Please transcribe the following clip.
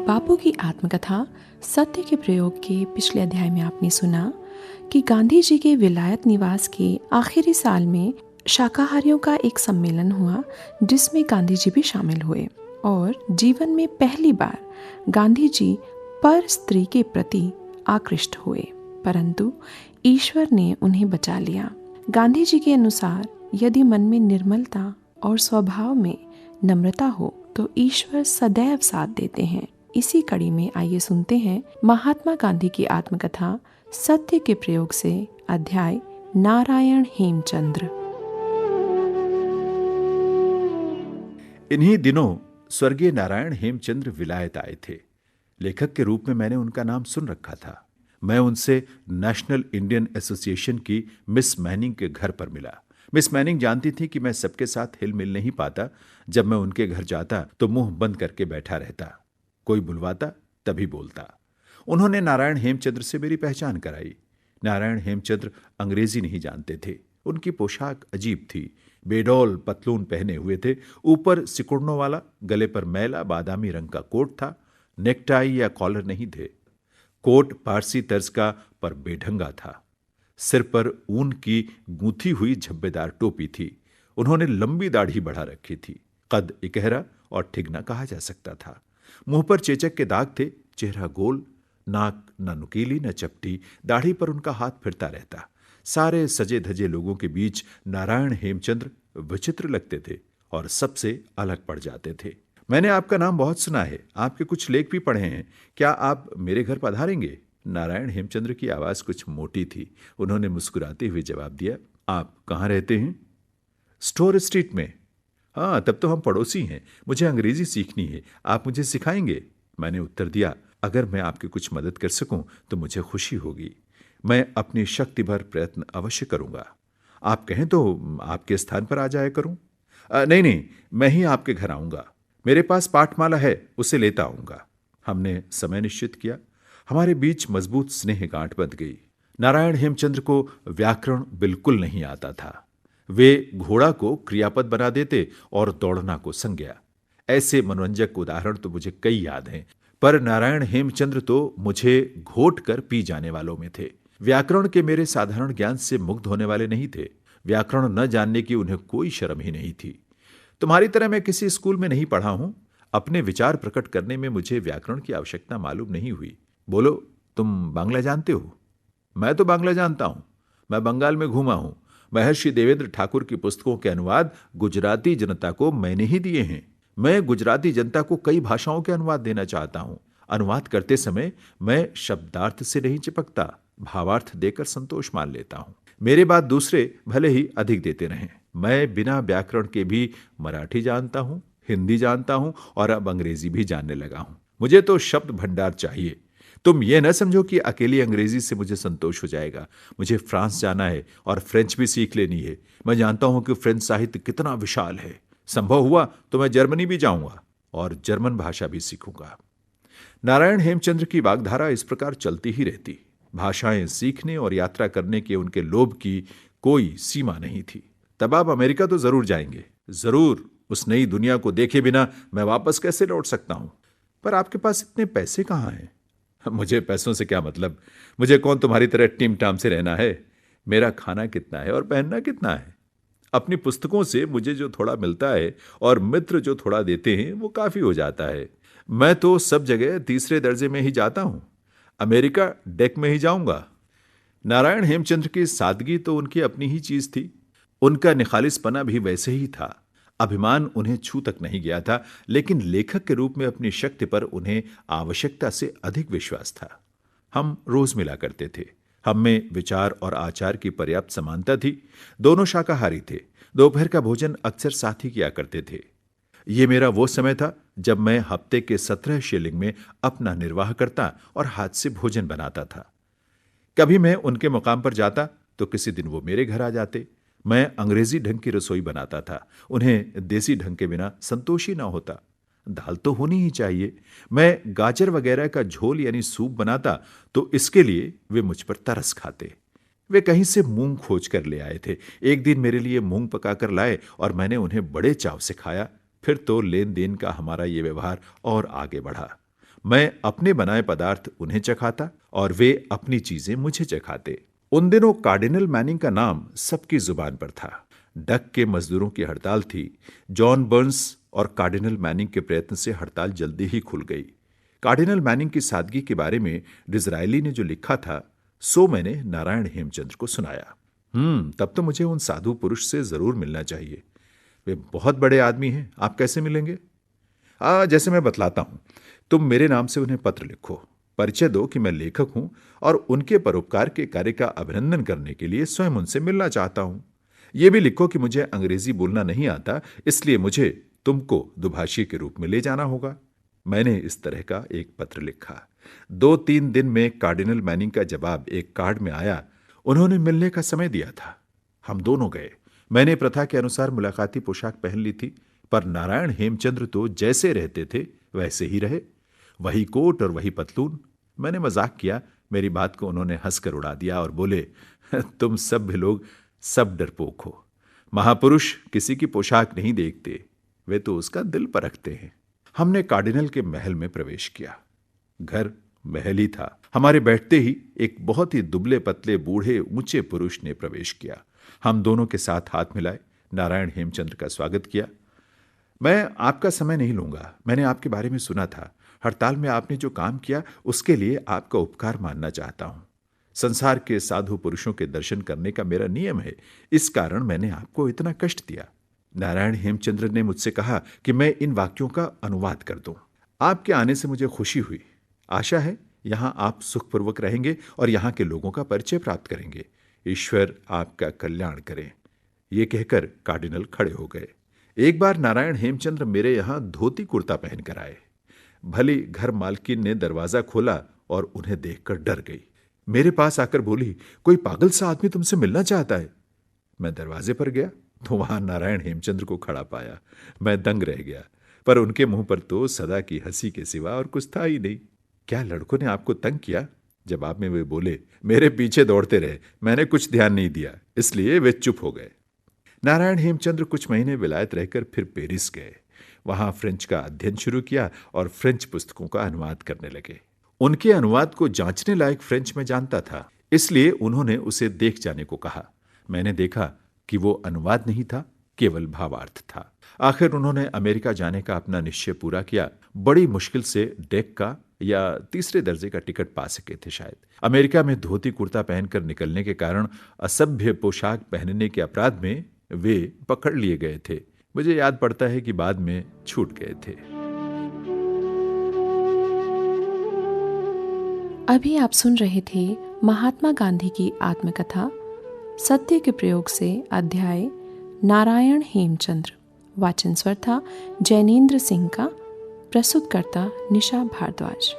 बापू की आत्मकथा सत्य के प्रयोग के पिछले अध्याय में आपने सुना कि गांधी जी के विलायत निवास के आखिरी साल में शाकाहारियों का एक सम्मेलन हुआ जिसमें गांधी जी भी शामिल हुए और जीवन में पहली बार गांधी जी पर स्त्री के प्रति आकृष्ट हुए, परंतु ईश्वर ने उन्हें बचा लिया। गांधी जी के अनुसार यदि मन में निर्मलता और स्वभाव में नम्रता हो तो ईश्वर सदैव साथ देते हैं। इसी कड़ी में आइए सुनते हैं महात्मा गांधी की आत्मकथा सत्य के प्रयोग से अध्याय नारायण हेमचंद्र। इन्हीं दिनों स्वर्गीय नारायण हेमचंद्र विलायत आए थे। लेखक के रूप में मैंने उनका नाम सुन रखा था। मैं उनसे नेशनल इंडियन एसोसिएशन की मिस मैनिंग के घर पर मिला। मिस मैनिंग जानती थी कि मैं सबके साथ हिल मिल नहीं पाता। जब मैं उनके घर जाता तो मुंह बंद करके बैठा रहता, कोई बुलवाता तभी बोलता। उन्होंने नारायण हेमचंद्र से मेरी पहचान कराई। नारायण हेमचंद्र अंग्रेजी नहीं जानते थे। उनकी पोशाक अजीब थी। बेडौल पतलून पहने हुए थे, ऊपर सिकुड़नों वाला, गले पर मैला बादामी रंग का कोट था। नेकटाई या कॉलर नहीं थे। कोट पारसी तर्ज का पर बेढंगा था। सिर पर ऊन की गूंथी हुई झब्बेदार टोपी थी। उन्होंने लंबी दाढ़ी बढ़ा रखी थी। कद इकहरा और ठिगना कहा जा सकता था। मुंह पर चेचक के दाग थे। चेहरा गोल, नाक न नुकीली न चपटी। दाढ़ी पर उनका हाथ फिरता रहता। सारे सजे धजे लोगों के बीच नारायण हेमचंद्र विचित्र लगते थे और सबसे अलग पड़ जाते थे। मैंने आपका नाम बहुत सुना है, आपके कुछ लेख भी पढ़े हैं। क्या आप मेरे घर पधारेंगे? नारायण हेमचंद्र की आवाज कुछ मोटी थी। उन्होंने मुस्कुराते हुए जवाब दिया, आप कहाँ रहते हैं? स्टोर स्ट्रीट में। हाँ, तब तो हम पड़ोसी हैं। मुझे अंग्रेजी सीखनी है, आप मुझे सिखाएंगे? मैंने उत्तर दिया, अगर मैं आपकी कुछ मदद कर सकूं तो मुझे खुशी होगी। मैं अपनी शक्ति भर प्रयत्न अवश्य करूंगा। आप कहें तो आपके स्थान पर आ जाया करूं? नहीं, मैं ही आपके घर आऊंगा। मेरे पास पाठमाला है, उसे लेता आऊंगा। हमने समय निश्चित किया। हमारे बीच मजबूत स्नेह गांठ बंध गई। नारायण हेमचंद्र को व्याकरण बिल्कुल नहीं आता था। वे घोड़ा को क्रियापद बना देते और दौड़ना को संज्ञा। ऐसे मनोरंजक उदाहरण तो मुझे कई याद हैं, पर नारायण हेमचंद्र तो मुझे घोट कर पी जाने वालों में थे। व्याकरण के मेरे साधारण ज्ञान से मुग्ध होने वाले नहीं थे। व्याकरण न जानने की उन्हें कोई शर्म ही नहीं थी। तुम्हारी तरह मैं किसी स्कूल में नहीं पढ़ा हूं। अपने विचार प्रकट करने में मुझे व्याकरण की आवश्यकता मालूम नहीं हुई। बोलो, तुम बांग्ला जानते हो? मैं तो बांग्ला जानता हूं। मैं बंगाल में घूमा हूं। महर्षि देवेंद्र ठाकुर की पुस्तकों के अनुवाद गुजराती जनता को मैंने ही दिए हैं। मैं गुजराती जनता को कई भाषाओं के अनुवाद देना चाहता हूं। अनुवाद करते समय मैं शब्दार्थ से नहीं चिपकता, भावार्थ देकर संतोष मान लेता हूं। मेरे बाद दूसरे भले ही अधिक देते रहें। मैं बिना व्याकरण के भी मराठी जानता हूं, हिंदी जानता हूं और अब अंग्रेजी भी जानने लगा हूं। मुझे तो शब्द भंडार चाहिए। तुम ये न समझो कि अकेली अंग्रेजी से मुझे संतोष हो जाएगा। मुझे फ्रांस जाना है और फ्रेंच भी सीख लेनी है। मैं जानता हूं कि फ्रेंच साहित्य कितना विशाल है। संभव हुआ तो मैं जर्मनी भी जाऊंगा और जर्मन भाषा भी सीखूंगा। नारायण हेमचंद्र की वाग्धारा इस प्रकार चलती ही रहती। भाषाएं सीखने और यात्रा करने के उनके लोभ की कोई सीमा नहीं थी। तब आप अमेरिका तो जरूर जाएंगे। जरूर। उस नई दुनिया को देखे बिना मैं वापस कैसे लौट सकता हूं? पर आपके पास इतने पैसे कहां हैं? मुझे पैसों से क्या मतलब? मुझे कौन तुम्हारी तरह टिम टाम से रहना है? मेरा खाना कितना है और पहनना कितना है? अपनी पुस्तकों से मुझे जो थोड़ा मिलता है और मित्र जो थोड़ा देते हैं वो काफी हो जाता है। मैं तो सब जगह तीसरे दर्जे में ही जाता हूं। अमेरिका डेक में ही जाऊंगा। नारायण हेमचंद्र की सादगी तो उनकी अपनी ही चीज थी। उनका निखालिसपना भी वैसे ही था। अभिमान उन्हें छू तक नहीं गया था, लेकिन लेखक के रूप में अपनी शक्ति पर उन्हें आवश्यकता से अधिक विश्वास था। हम रोज मिला करते थे। हम में विचार और आचार की पर्याप्त समानता थी। दोनों शाकाहारी थे। दोपहर का भोजन अक्सर साथ ही किया करते थे। ये मेरा वो समय था जब मैं हफ्ते के 17 शिलिंग में अपना निर्वाह करता और हाथ से भोजन बनाता था। कभी मैं उनके मुकाम पर जाता तो किसी दिन वो मेरे घर आ जाते। मैं अंग्रेजी ढंग की रसोई बनाता था। उन्हें देसी ढंग के बिना संतोष ही ना होता। दाल तो होनी ही चाहिए। मैं गाजर वगैरह का झोल यानी सूप बनाता तो इसके लिए वे मुझ पर तरस खाते। वे कहीं से मूंग खोज कर ले आए थे। एक दिन मेरे लिए मूंग पकाकर लाए और मैंने उन्हें बड़े चाव से खाया। फिर तो लेन देन का हमारा ये व्यवहार और आगे बढ़ा। मैं अपने बनाए पदार्थ उन्हें चखाता और वे अपनी चीजें मुझे चखाते। उन दिनों कार्डिनल मैनिंग का नाम सबकी जुबान पर था। डक के मजदूरों की हड़ताल थी। जॉन बर्न्स और कार्डिनल मैनिंग के प्रयत्न से हड़ताल जल्दी ही खुल गई। कार्डिनल मैनिंग की सादगी के बारे में डिज़रायली ने जो लिखा था, सो मैंने नारायण हेमचंद्र को सुनाया। तब तो मुझे उन साधु पुरुष से जरूर मिलना चाहिए। वे बहुत बड़े आदमी हैं, आप कैसे मिलेंगे? जैसे मैं बतलाता हूं, तुम मेरे नाम से उन्हें पत्र लिखो, परिचय दो कि मैं लेखक हूं और उनके परोपकार के कार्य का अभिनंदन करने के लिए स्वयं उनसे मिलना चाहता हूं। यह भी लिखो कि मुझे अंग्रेजी बोलना नहीं आता, इसलिए मुझे तुमको दुभाषी के रूप में ले जाना होगा। मैंने इस तरह का एक पत्र लिखा। 2-3 दिन में कार्डिनल मैनिंग का जवाब एक कार्ड में आया। उन्होंने मिलने का समय दिया था। हम दोनों गए। मैंने प्रथा के अनुसार मुलाकाती पोशाक पहन ली थी, पर नारायण हेमचंद्र तो जैसे रहते थे वैसे ही रहे। वही कोट और वही पतलून। मैंने मजाक किया, मेरी बात को उन्होंने हंसकर उड़ा दिया और बोले, तुम सब भी लोग सब डरपोक हो। महापुरुष किसी की पोशाक नहीं देखते, वे तो उसका दिल परखते हैं। हमने कार्डिनल के महल में प्रवेश किया। घर महल ही था। हमारे बैठते ही एक बहुत ही दुबले पतले बूढ़े ऊंचे पुरुष ने प्रवेश किया। हम दोनों के साथ हाथ मिलाए, नारायण हेमचंद्र का स्वागत किया। मैं आपका समय नहीं लूंगा, मैंने आपके बारे में सुना था। हड़ताल में आपने जो काम किया उसके लिए आपका उपकार मानना चाहता हूं। संसार के साधु पुरुषों के दर्शन करने का मेरा नियम है, इस कारण मैंने आपको इतना कष्ट दिया। नारायण हेमचंद्र ने मुझसे कहा कि मैं इन वाक्यों का अनुवाद कर दूं। आपके आने से मुझे खुशी हुई। आशा है यहां आप सुखपूर्वक रहेंगे और यहां के लोगों का परिचय प्राप्त करेंगे। ईश्वर आपका कल्याण करे। ये कहकर कार्डिनल खड़े हो गए। एक बार नारायण हेमचंद्र मेरे यहां धोती कुर्ता पहनकर आए। भली घर मालकिन ने दरवाजा खोला और उन्हें देखकर डर गई। मेरे पास आकर बोली, कोई पागल सा आदमी तुमसे मिलना चाहता है। मैं दरवाजे पर गया तो वहां नारायण हेमचंद्र को खड़ा पाया। मैं दंग रह गया, पर उनके मुंह पर तो सदा की हंसी के सिवा और कुछ था ही नहीं। क्या लड़कों ने आपको तंग किया? जवाब में वे बोले, मेरे पीछे दौड़ते रहे, मैंने कुछ ध्यान नहीं दिया, इसलिए वे चुप हो गए। नारायण हेमचंद्र कुछ महीने विलायत रहकर फिर पेरिस गए। वहां फ्रेंच का अध्ययन शुरू किया और फ्रेंच पुस्तकों का अनुवाद करने लगे। उनके अनुवाद को जांचने लायक फ्रेंच में जानता था, इसलिए उन्होंने उसे देख जाने को कहा। मैंने देखा कि वो अनुवाद नहीं था, केवल भावार्थ था। आखिर उन्होंने अमेरिका जाने का अपना निश्चय पूरा किया। बड़ी मुश्किल से डेक का या तीसरे दर्जे का टिकट पा सके थे शायद। अमेरिका में धोती कुर्ता पहनकर निकलने के कारण असभ्य पोशाक पहनने के अपराध में वे पकड़ लिए गए थे। मुझे याद पड़ता है कि बाद में छूट गए थे। अभी आप सुन रहे थे महात्मा गांधी की आत्मकथा सत्य के प्रयोग से अध्याय नारायण हेमचंद्र। वाचन स्वर था जैनेन्द्र सिंह का। प्रस्तुतकर्ता निशा भारद्वाज।